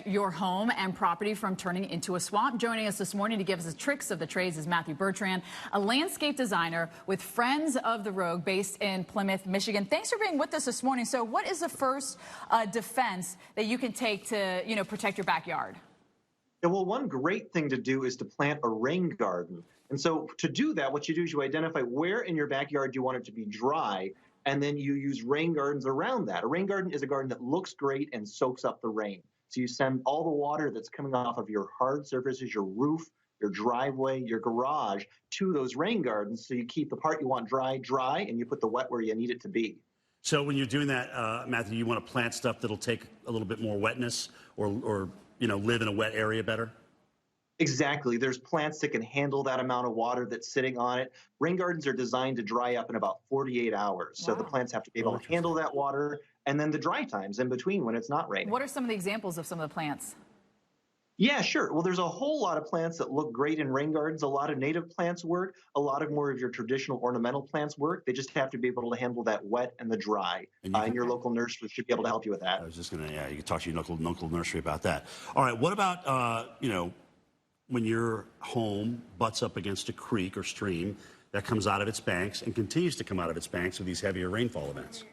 Your home and property from turning into a swamp. Joining us this morning to give us the tricks of the trades is Matthew Bertrand, a landscape designer with Friends of the Rouge based in Plymouth, Michigan. Thanks for being with us this morning. So what is the first defense that you can take to, protect your backyard? Yeah, well, one great thing to do is to plant a rain garden. And so to do that, what you do is you identify where in your backyard you want it to be dry, and then you use rain gardens around that. A rain garden is a garden that looks great and soaks up the rain. So you send all the water that's coming off of your hard surfaces, your roof, your driveway, your garage, to those rain gardens. So you keep the part you want dry, and you put the wet where you need it to be. So when you're doing that, Matthew, you want to plant stuff that'll take a little bit more wetness or live in a wet area better? Exactly. There's plants that can handle that amount of water that's sitting on it. Rain gardens are designed to dry up in about 48 hours. So the plants have to be able to handle that water, and then the dry times in between when it's not raining. What are some of the examples of some of the plants? Yeah, sure. Well, there's a whole lot of plants that look great in rain gardens. A lot of native plants work. A lot of more of your traditional ornamental plants work. They just have to be able to handle that wet and the dry. And your local nursery should be able to help you with that. I was just going to, you can talk to your local nursery about that. All right, what about, when your home butts up against a creek or stream that comes out of its banks and continues to come out of its banks with these heavier rainfall events?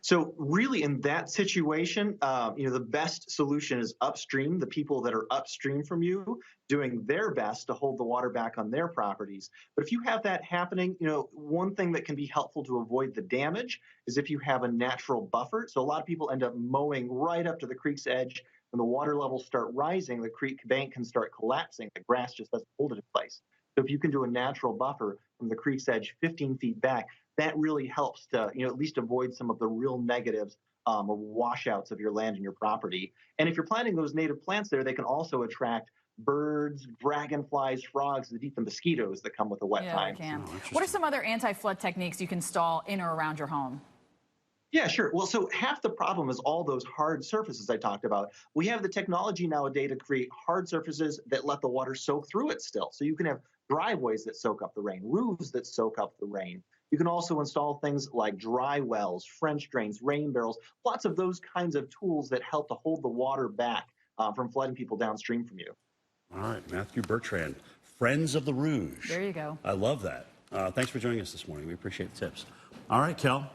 So really in that situation, the best solution is upstream, the people that are upstream from you doing their best to hold the water back on their properties. But if you have that happening, one thing that can be helpful to avoid the damage is if you have a natural buffer. So a lot of people end up mowing right up to the creek's edge. When the water levels start rising, the creek bank can start collapsing. The grass just doesn't hold it in place. So if you can do a natural buffer from the creek's edge 15 feet back, that really helps to, at least avoid some of the real negatives of washouts of your land and your property. And if you're planting those native plants there, they can also attract birds, dragonflies, frogs that eat the mosquitoes that come with the wet times. Yeah, they can. What are some other anti-flood techniques you can install in or around your home? Yeah, sure. Well, so half the problem is all those hard surfaces I talked about. We have the technology nowadays to create hard surfaces that let the water soak through it still. So you can have driveways that soak up the rain, roofs that soak up the rain. You can also install things like dry wells, French drains, rain barrels, lots of those kinds of tools that help to hold the water back from flooding people downstream from you. All right, Matthew Bertrand, Friends of the Rouge. There you go. I love that. Thanks for joining us this morning. We appreciate the tips. All right, Kel.